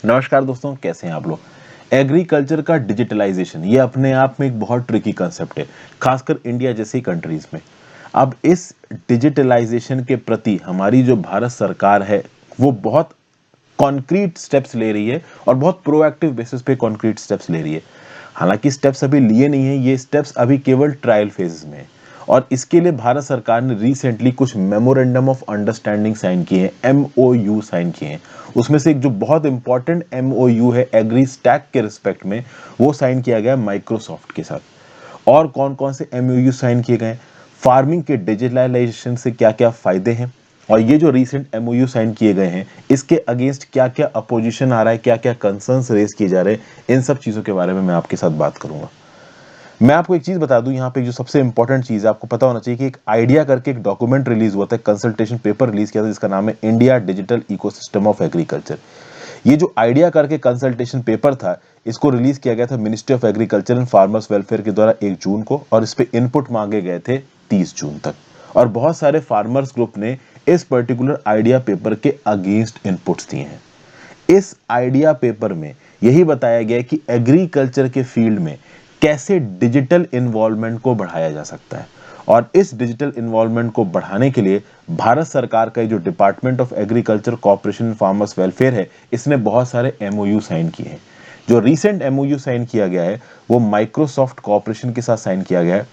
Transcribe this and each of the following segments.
नमस्कार दोस्तों, कैसे हैं आप लोग। एग्रीकल्चर का डिजिटलाइजेशन ये अपने आप में एक बहुत ट्रिकी कंसेप्ट है, खासकर इंडिया जैसी कंट्रीज में। अब इस डिजिटलाइजेशन के प्रति हमारी जो भारत सरकार है वो बहुत कॉन्क्रीट स्टेप्स ले रही है और बहुत प्रोएक्टिव बेसिस पे कॉन्क्रीट स्टेप्स ले रही है। हालांकि स्टेप्स अभी लिए नहीं है, ये स्टेप्स अभी केवल ट्रायल फेजेस में है। और इसके लिए भारत सरकार ने रिसेंटली कुछ मेमोरेंडम ऑफ अंडरस्टैंडिंग साइन किए हैं, एमओयू साइन किए हैं। उसमें से एक जो बहुत इंपॉर्टेंट एमओयू है एग्री स्टैक के रिस्पेक्ट में, वो साइन किया गया माइक्रोसॉफ्ट के साथ। और कौन कौन से एमओयू साइन किए गए, फार्मिंग के डिजिटलाइजेशन से क्या क्या फायदे हैं, और ये जो रीसेंट एमओयू साइन किए गए हैं इसके अगेंस्ट क्या क्या अपोजिशन आ रहा है, क्या क्या कंसर्न्स रेज किए जा रहे हैं, इन सब चीजों के बारे में मैं आपके साथ बात करूंगा। मैं आपको एक चीज बता दूं, यहाँ पे जो सबसे इंपॉर्टेंट चीज है आपको पता होना चाहिए कि एक आइडिया करके एक डॉक्यूमेंट रिलीज हुआ था, कंसल्टेशन पेपर रिलीज किया था जिसका नाम है India digital ecosystem of agriculture. ये जो आइडिया करके कंसल्टेशन पेपर था, इसको रिलीज किया गया था ministry of agriculture and farmers welfare के द्वारा 1 जून को, और इस पे इनपुट मांगे गए थे 30 जून तक। और बहुत सारे फार्मर्स ग्रुप ने इस पर्टिकुलर आइडिया पेपर के अगेंस्ट इनपुट्स दिए हैं। इस आइडिया पेपर में यही बताया गया है कि एग्रीकल्चर के फील्ड में कैसे डिजिटल इन्वॉल्वमेंट को बढ़ाया जा सकता है। और इस डिजिटल इन्वॉल्वमेंट को बढ़ाने के लिए भारत सरकार का जो department of agriculture corporation farmers welfare है, इसने बहुत सारे एमओयू साइन किए हैं। जो रीसेंट एमओयू साइन किया गया है वो माइक्रोसॉफ्ट कॉर्पोरेशन के साथ साइन किया गया है,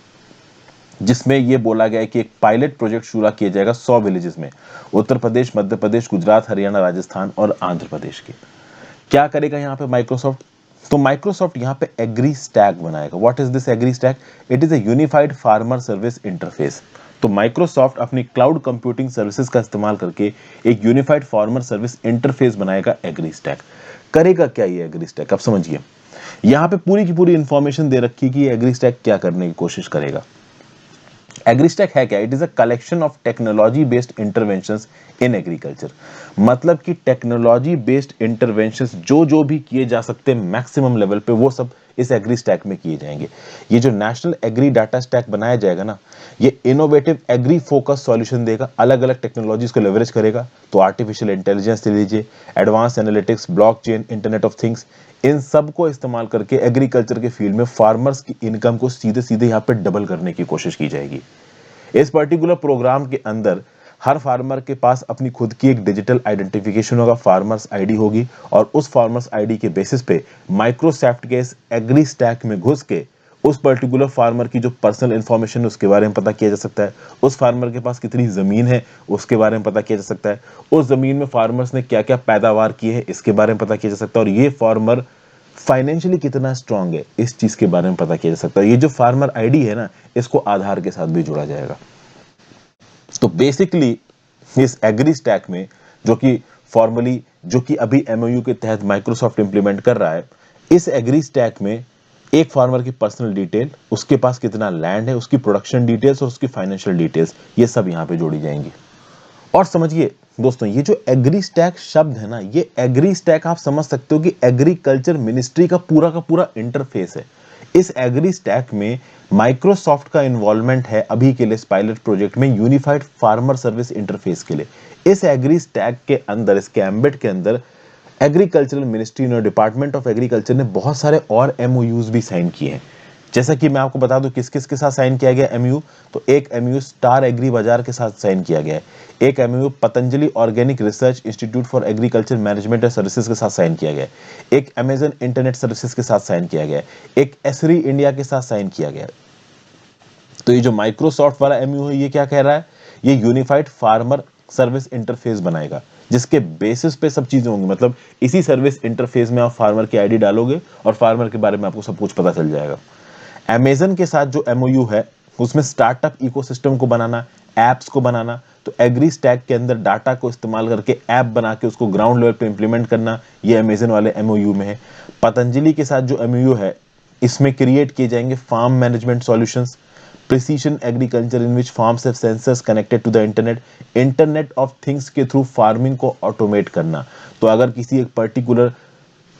जिसमें यह बोला गया है कि एक पायलट प्रोजेक्ट शुरू किया जाएगा 100 विलेजेस में, उत्तर प्रदेश, मध्य प्रदेश, गुजरात, हरियाणा, राजस्थान और आंध्र प्रदेश के। क्या करेगा यहाँ पे माइक्रोसॉफ्ट? तो माइक्रोसॉफ्ट यहाँ पे एग्री स्टैक बनाएगा। What is this agri stack? It is a unified farmer service interface. तो माइक्रोसॉफ्ट अपनी क्लाउड कंप्यूटिंग सर्विसेज का इस्तेमाल करके एक यूनिफाइड फार्मर सर्विस इंटरफेस बनाएगा, एग्री स्टैक। करेगा क्या ये एग्री स्टैक? अब समझिए, यहाँ पे पूरी की पूरी इंफॉर्मेशन दे रखी है कि एग्री स्टैक क्या करने की कोशिश करेगा। एग्रीस्टेक है क्या? It is a collection of technology based interventions in agriculture. मतलब कि टेक्नोलॉजी बेस्ड इंटरवेंशंस जो जो भी किए जा सकते हैं मैक्सिमम लेवल पे, वो सब इस एग्री स्टैक में किए जाएंगे। ये जो नेशनल एग्री डाटा स्टैक बनाया जाएगा ना, ये इनोवेटिव एग्री फोकस सॉल्यूशन देगा, अलग अलग टेक्नोलॉजीज को लेवरेज करेगा। तो आर्टिफिशियल इंटेलिजेंस ले लीजिए, advance analytics, blockchain, internet of things, इन सब को इस्तेमाल करके एग्रीकल्चर के फील्ड में फार्मर्स की इनकम को सीधे सीधे यहाँ पे डबल करने की कोशिश की जाएगी। इस पर्टिकुलर प्रोग्राम के अंदर हर फार्मर के पास अपनी खुद की एक डिजिटल आइडेंटिफिकेशन होगा, फार्मर्स आईडी होगी, और उस फार्मर्स आईडी के बेसिस पे माइक्रोसॉफ्ट के इस एग्री स्टैक में घुस के उस पर्टिकुलर फार्मर की जो पर्सनल इंफॉर्मेशन है उसके बारे में पता किया जा सकता है। उस फार्मर के पास कितनी जमीन है उसके बारे में पता किया जा सकता है। उस जमीन में फार्मर्स ने क्या क्या पैदावार की है इसके बारे में पता किया जा सकता है। और ये फार्मर फाइनेंशियली कितना स्ट्रांग है इस चीज के बारे में पता किया जा सकता है। ये जो फार्मर आईडी है ना, इसको आधार के साथ भी जोड़ा जाएगा। तो बेसिकली इस एग्री स्टैक में, जो कि फॉर्मली, जो कि अभी एमओयू के तहत माइक्रोसॉफ्ट इंप्लीमेंट कर रहा है, इस एग्री स्टैक में एक फार्मर की पर्सनल डिटेल, उसके पास कितना लैंड है, उसकी प्रोडक्शन डिटेल्स और उसकी फाइनेंशियल डिटेल्स, ये सब यहां पे जोड़ी जाएंगी। और समझिए दोस्तों, ये जो एग्री स्टैक शब्द है ना, ये एग्री स्टैक आप समझ सकते हो कि एग्रीकल्चर मिनिस्ट्री का पूरा इंटरफेस है। इस एग्री स्टैक में माइक्रोसॉफ्ट का इन्वॉल्वमेंट है अभी के लिए इस पायलट प्रोजेक्ट में, यूनिफाइड फार्मर सर्विस इंटरफेस के लिए। इस एग्री स्टैक के अंदर, इसके एम्बेड के अंदर, एग्रीकल्चरल मिनिस्ट्री ने, डिपार्टमेंट ऑफ एग्रीकल्चर ने बहुत सारे और एमओयूज भी साइन किए हैं। जैसा कि मैं आपको बता दूं किस किस के साथ साइन किया गया एमयू, तो एक एमयू स्टार एग्री बाजार के साथ साइन किया गया है, एक MU Patanjali organic research institute for agriculture management and services के साथ साइन किया गया है, एक अमेजन इंटरनेट सर्विसेज के साथ साइन किया गया है, एक एसरी इंडिया के साथ साइन किया गया है। तो ये जो माइक्रोसॉफ्ट वाला एमयू है, ये क्या कह रहा है? ये यूनिफाइड फार्मर सर्विस इंटरफेस बनाएगा, जिसके बेसिस पे सब चीजें होंगी। मतलब इसी सर्विस इंटरफेस में आप फार्मर की आईडी डालोगे और फार्मर के बारे में आपको सब कुछ पता चल जाएगा। अमेजन के साथ जो एमओयू है उसमें स्टार्टअप इकोसिस्टम को बनाना, एप्स को बनाना, तो एग्री स्टैक के अंदर डाटा को इस्तेमाल करके ऐप बना के उसको ग्राउंड लेवल पे इंप्लीमेंट करना, ये अमेजन वाले एमओयू में है। पतंजलि के साथ जो एमओयू है, इसमें क्रिएट किए जाएंगे farm management solutions, precision agriculture in which farms have sensors connected to the internet, internet of things के थ्रू फार्मिंग को ऑटोमेट करना। तो अगर किसी एक पर्टिकुलर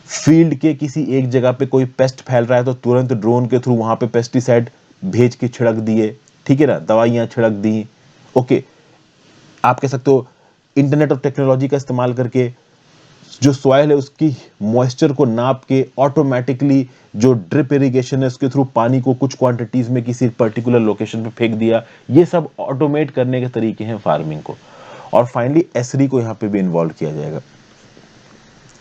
फील्ड के किसी एक जगह पे कोई पेस्ट फैल रहा है तो तुरंत ड्रोन के थ्रू वहां पे पेस्टिसाइड भेज के छिड़क दिए, ठीक है ना, दवाइयां छिड़क दी। ओके, आप कह सकते हो इंटरनेट ऑफ टेक्नोलॉजी का इस्तेमाल करके जो सॉइल है उसकी मॉइस्चर को नाप के ऑटोमेटिकली जो ड्रिप इरिगेशन है उसके थ्रू पानी को कुछ क्वांटिटीज में किसी पर्टिकुलर लोकेशन पे फेंक दिया, ये सब ऑटोमेट करने के तरीके हैं फार्मिंग को। और फाइनली एसरी को यहाँ पे भी इन्वॉल्व किया जाएगा।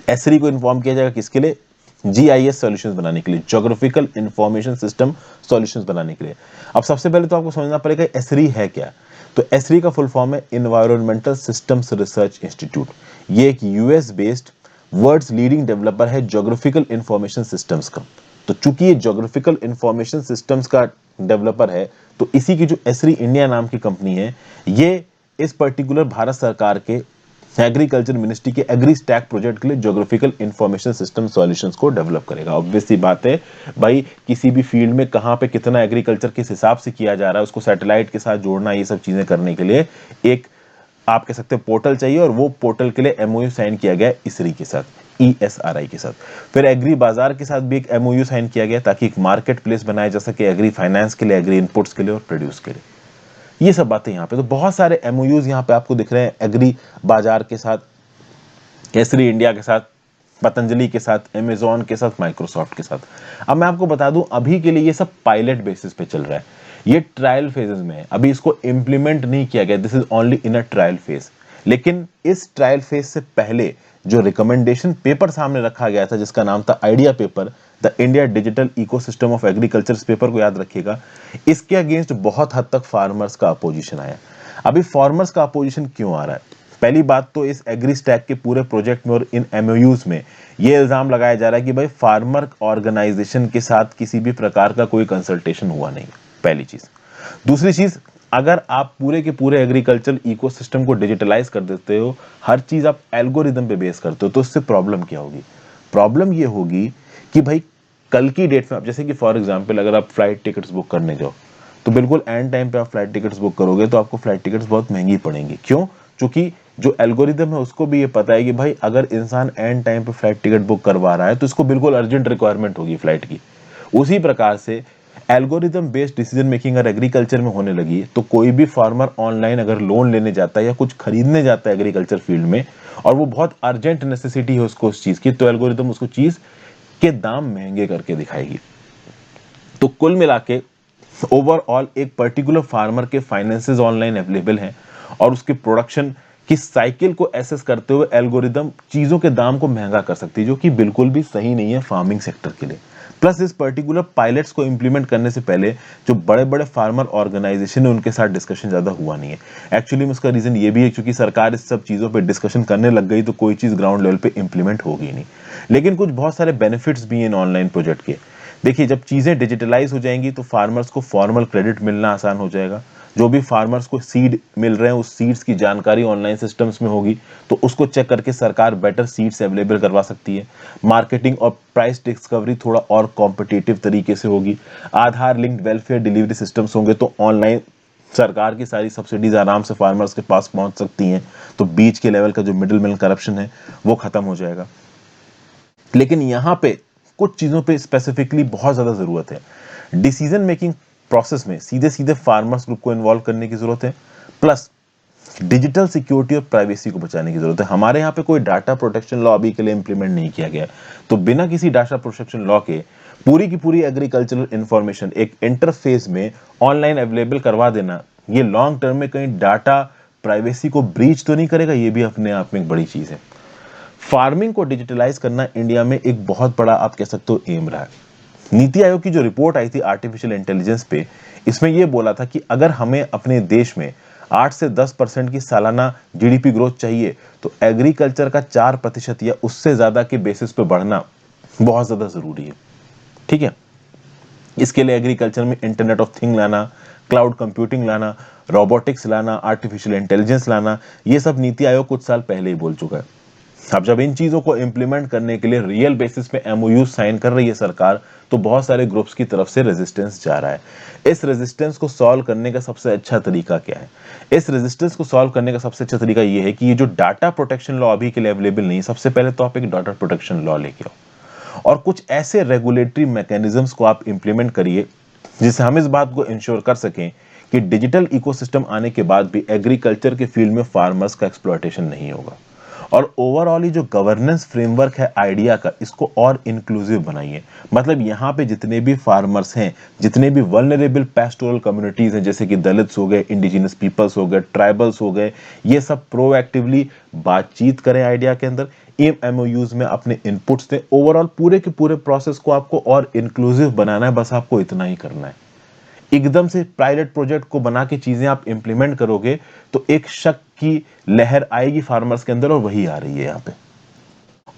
एसरी को इन्फॉर्म किया जाएगा किसके लिए? जीआईएस सॉल्यूशंस बनाने के लिए, ज्योग्राफिकल इंफॉर्मेशन सिस्टम सॉल्यूशंस बनाने के लिए। अब सबसे पहले तो आपको समझना पड़ेगा एसरी है क्या। तो एसरी का फुल फॉर्म है एनवायरमेंटल सिस्टम्स रिसर्च इंस्टीट्यूट। ये एक US based world's leading developer है ज्योग्राफिकल इंफॉर्मेशन सिस्टम्स का। तो चूंकि ये ज्योग्राफिकल इंफॉर्मेशन सिस्टम्स का डेवलपर है, तो इसी की जो एसरी इंडिया नाम की कंपनी है, ये इस पर्टिकुलर भारत सरकार के एग्रीकल्चर मिनिस्ट्री के एग्री स्टैक प्रोजेक्ट के लिए ज्योग्राफिकल इंफॉर्मेशन सिस्टम सॉल्यूशंस को डेवलप करेगा। ऑब्वियस सी बात है भाई, किसी भी फील्ड में कहां पे कितना एग्रीकल्चर किस हिसाब से किया जा रहा है उसको सैटेलाइट के साथ जोड़ना, ये सब चीजें करने के लिए एक आप कह सकते हैं पोर्टल चाहिए, और वो पोर्टल के लिए एमओयू साइन किया गया इसरी के साथ, ESRI के साथ। फिर एग्री बाजार के साथ भी एक एमओयू साइन किया गया ताकि एक मार्केट प्लेस बनाया जा सके एग्री फाइनेंस के लिए, एग्री इनपुट्स के लिए और प्रोड्यूस के लिए। ये सब बातें यहाँ पे, तो बहुत सारे एमओयूज यहाँ पे आपको दिख रहे हैं, एग्री बाजार के साथ, केसरी इंडिया के साथ, पतंजलि के साथ, अमेजॉन के साथ, माइक्रोसॉफ्ट के साथ। अब मैं आपको बता दूं अभी के लिए ये सब पायलट बेसिस पे चल रहा है, ये ट्रायल फेजेस में है, अभी इसको इंप्लीमेंट नहीं किया गया, this is only in a trial phase. लेकिन इस ट्रायल फेज से पहले जो रिकमेंडेशन पेपर सामने रखा गया था जिसका नाम था idea paper, the India digital ecosystem of agriculture, paper को याद रखिएगा, इसके अगेंस्ट बहुत हद तक फार्मर्स का अपोजिशन आया। अभी फार्मर्स का अपोजिशन क्यों आ रहा है? पहली बात तो इस एग्री स्टैक के पूरे प्रोजेक्ट में और इन एमओयूज में ये इल्जाम लगाया जा रहा है कि भाई फार्मर ऑर्गेनाइजेशन के साथ किसी भी प्रकार का कोई कंसल्टेशन हुआ नहीं, पहली चीज। दूसरी चीज, अगर आप पूरे के पूरे एग्रीकल्चर इकोसिस्टम को डिजिटलाइज कर देते हो, हर चीज आप एल्गोरिदम पे बेस करते हो, तो उससे प्रॉब्लम क्या होगी? प्रॉब्लम ये होगी कि भाई कल की डेट में आप, जैसे कि फॉर एग्जांपल अगर आप फ्लाइट टिकट्स बुक करने जाओ, तो बिल्कुल एंड टाइम पे आप फ्लाइट टिकट्स बुक करोगे तो आपको फ्लाइट टिकट्स बहुत महंगी पड़ेंगी। क्यों? क्योंकि जो एल्गोरिदम है उसको भी ये पता है कि भाई अगर इंसान एंड टाइम पे फ्लाइट टिकट बुक करवा रहा है तो इसको बिल्कुल अर्जेंट रिक्वायरमेंट होगी फ्लाइट की। उसी प्रकार से एल्गोरिदम बेस्ड डिसीजन मेकिंग अगर एग्रीकल्चर में होने लगी, तो कोई भी फार्मर ऑनलाइन अगर लोन लेने जाता है या कुछ खरीदने जाता है एग्रीकल्चर फील्ड में, और वो बहुत अर्जेंट नेसेसिटी है उसको उस चीज की, तो एल्गोरिदम उसको चीज के दाम महंगे करके दिखाएगी। तो कुल मिला के ओवरऑल एक पर्टिकुलर फार्मर के फाइनेंसेस ऑनलाइन अवेलेबल हैं, और उसके प्रोडक्शन की साइकिल को एसेस करते हुए एल्गोरिदम चीजों के दाम को महंगा कर सकती है, जो कि बिल्कुल भी सही नहीं है फार्मिंग सेक्टर के लिए। प्लस इस पर्टिकुलर पायलट्स को इंप्लीमेंट करने से पहले जो बड़े बड़े फार्मर ऑर्गेनाइजेशन है उनके साथ डिस्कशन ज्यादा हुआ नहीं है। एक्चुअली में उसका रीजन ये भी है क्योंकि सरकार इस सब चीजों पे डिस्कशन करने लग गई तो कोई चीज ग्राउंड लेवल पे इंप्लीमेंट होगी नहीं। लेकिन कुछ बहुत सारे बेनिफिट्स भी हैं इन ऑनलाइन प्रोजेक्ट के। देखिए, जब चीजें डिजिटलाइज हो जाएंगी तो फार्मर्स को फॉर्मल क्रेडिट मिलना आसान हो जाएगा। जो भी फार्मर्स को सीड मिल रहे हैं उस सीड्स की जानकारी ऑनलाइन सिस्टम्स में होगी, तो उसको चेक करके सरकार बेटर सीड्स अवेलेबल करवा सकती है। मार्केटिंग और प्राइस डिस्कवरी थोड़ा और कॉम्पिटिटिव तरीके से होगी। आधार लिंक्ड वेलफेयर डिलीवरी सिस्टम्स होंगे, तो ऑनलाइन सरकार की सारी सब्सिडीज आराम से फार्मर्स के पास पहुंच सकती हैं। तो बीच के लेवल का जो मिडिल मैन करप्शन है वो खत्म हो जाएगा। लेकिन यहाँ पे कुछ चीजों पे स्पेसिफिकली बहुत ज्यादा जरूरत है। डिसीजन मेकिंग प्रोसेस में सीधे सीधे फार्मर्स ग्रुप को इन्वॉल्व करने की जरूरत है। प्लस डिजिटल सिक्योरिटी और प्राइवेसी को बचाने की जरूरत है। हमारे यहाँ पे कोई डाटा प्रोटेक्शन लॉ अभी के लिए इंप्लीमेंट नहीं किया गया, तो बिना किसी डाटा प्रोटेक्शन लॉ के पूरी की पूरी एग्रीकल्चरल इंफॉर्मेशन एक इंटरफेस में ऑनलाइन अवेलेबल करवा देना, ये लॉन्ग टर्म में कहीं डाटा प्राइवेसी को ब्रीच तो नहीं करेगा? ये भी अपने आप में एक बड़ी चीज है। फार्मिंग को डिजिटलाइज करना इंडिया में एक बहुत बड़ा आप कह सकते हो एम रहा है। नीति आयोग की जो रिपोर्ट आई थी आर्टिफिशियल इंटेलिजेंस पे, इसमें यह बोला था कि अगर हमें अपने देश में 8 से 10% की सालाना जीडीपी ग्रोथ चाहिए, तो एग्रीकल्चर का 4% या उससे ज्यादा के बेसिस पे बढ़ना बहुत ज्यादा जरूरी है। ठीक है, इसके लिए एग्रीकल्चर में इंटरनेट ऑफ थिंग लाना, क्लाउड कंप्यूटिंग लाना, रोबोटिक्स लाना, आर्टिफिशियल इंटेलिजेंस लाना, ये सब नीति आयोग कुछ साल पहले ही बोल चुका है। अब जब इन चीजों को इंप्लीमेंट करने के लिए रियल बेसिस पे एमओयू साइन कर रही है सरकार, तो बहुत सारे ग्रुप्स की तरफ से रेजिस्टेंस जा रहा है। इस रेजिस्टेंस को सॉल्व करने का सबसे अच्छा तरीका क्या है? इस रेजिस्टेंस को सॉल्व करने का सबसे अच्छा तरीका यह है कि ये जो डाटा प्रोटेक्शन लॉ अभी के लिए अवेलेबल नहीं, सबसे पहले तो आप एक डाटा प्रोटेक्शन लॉ लेके आओ और कुछ ऐसे रेगुलेटरी मैकेनिज्म्स को आप इंप्लीमेंट करिए जिससे हम इस बात को इंश्योर कर सकें कि डिजिटल इकोसिस्टम आने के बाद भी एग्रीकल्चर के फील्ड में फार्मर्स का एक्सप्लॉयटेशन नहीं होगा। और ओवरऑल जो गवर्नेंस फ्रेमवर्क है आइडिया का, इसको और इंक्लूसिव बनाइए। मतलब यहाँ पे जितने भी फार्मर्स हैं, जितने भी वल्नरेबल पेस्टोरल कम्युनिटीज हैं, जैसे कि दलित्स हो गए, इंडिजिनस पीपल्स हो गए, ट्राइबल्स हो गए, ये सब प्रोएक्टिवली बातचीत करें आइडिया के अंदर, एमओयूज में अपने इनपुट्स दें। ओवरऑल पूरे के पूरे प्रोसेस को आपको और इंक्लूसिव बनाना है, बस आपको इतना ही करना है। एकदम से पायलट प्रोजेक्ट को बना के चीजें आप इंप्लीमेंट करोगे तो एक शक की लहर आएगी फार्मर्स के अंदर, और वही आ रही है यहाँ पे।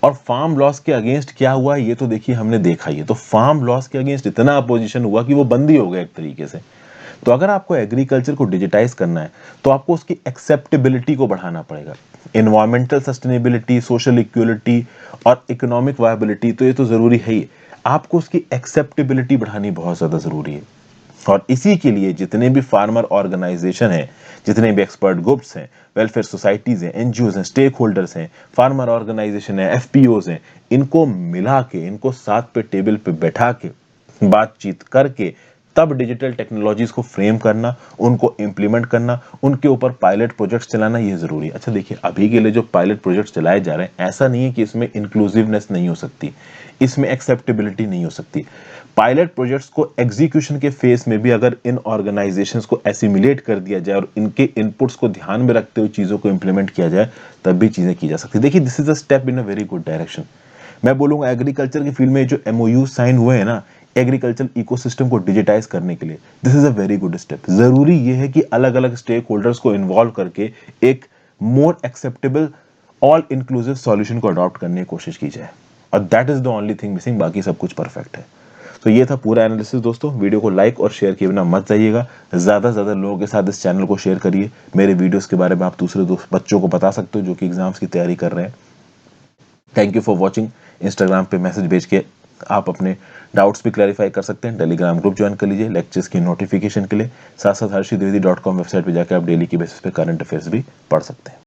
और फार्म लॉस के अगेंस्ट क्या हुआ ये तो देखिए हमने देखा ही है। तो फार्म लॉस के अगेंस्ट इतना अपोजिशन हुआ कि वो बंद ही हो गया एक तरीके से। तो अगर आपको एग्रीकल्चर को डिजिटाइज करना है तो आपको उसकी एक्सेप्टेबिलिटी को बढ़ाना पड़ेगा। एनवायरमेंटल सस्टेनेबिलिटी, सोशल इक्वलिटी और इकोनॉमिक वायबिलिटी, तो ये तो जरूरी है ही। आपको उसकी एक्सेप्टेबिलिटी बढ़ानी बहुत ज्यादा जरूरी है। और इसी के लिए जितने भी फार्मर ऑर्गेनाइजेशन हैं, जितने भी एक्सपर्ट ग्रुप्स हैं, वेलफेयर सोसाइटीज हैं, एनजीओज हैं, स्टेक होल्डर्स हैं, फार्मर ऑर्गेनाइजेशन है, एफपीओज हैं, इनको मिला के, इनको साथ पे टेबल पे बैठा के बातचीत करके तब डिजिटल टेक्नोलॉजीज को फ्रेम करना, उनको इंप्लीमेंट करना, उनके ऊपर पायलट प्रोजेक्ट्स चलाना, ये जरूरी है। अच्छा देखिए, अभी के लिए जो पायलट प्रोजेक्ट्स चलाए जा रहे हैं, ऐसा नहीं है कि इसमें इंक्लूसिवनेस नहीं हो सकती, इसमें एक्सेप्टेबिलिटी नहीं हो सकती। पायलट प्रोजेक्ट्स को एग्जीक्यूशन के फेज में भी अगर इन ऑर्गेनाइजेशंस को एसिमुलेट कर दिया जाए और इनके इनपुट्स को ध्यान में रखते हुए चीजों को इंप्लीमेंट किया जाए, तब भी चीजें की जा सकती है। देखिए, this is a step in a very good direction. मैं बोलूंगा एग्रीकल्चर की फील्ड में जो एमओयू साइन हुए हैं ना, एग्रीकल्चर इकोसिस्टम को डिजिटाइज करने के लिए, this is a very good step. जरूरी यह है कि अलग अलग स्टेक होल्डर्स को इन्वॉल्व करके एक मोर एक्सेप्टेबल, ऑल इंक्लूसिव सॉल्यूशन को अडॉप्ट करने की कोशिश की जाए। और that is the only thing missing, बाकी सब कुछ परफेक्ट है। तो ये था पूरा एनालिसिस दोस्तों। वीडियो को लाइक और शेयर किए बिना मत जाइएगा। ज्यादा से ज्यादा लोगों के साथ इस चैनल को शेयर करिए। मेरे वीडियोस के बारे में आप दूसरे दोस्त बच्चों को बता सकते हो जो कि एग्जाम्स की तैयारी कर रहे हैं। Thank you for watching. Instagram पे मैसेज भेज के आप अपने डाउट्स भी क्लैरिफाई कर सकते हैं। टेलीग्राम ग्रुप ज्वाइन कर लीजिए लेक्चर्स की नोटिफिकेशन के लिए। साथ साथ harshidvedi.com वेबसाइट पे जाकर आप डेली की बेसिस पे करंट अफेयर्स भी पढ़ सकते हैं।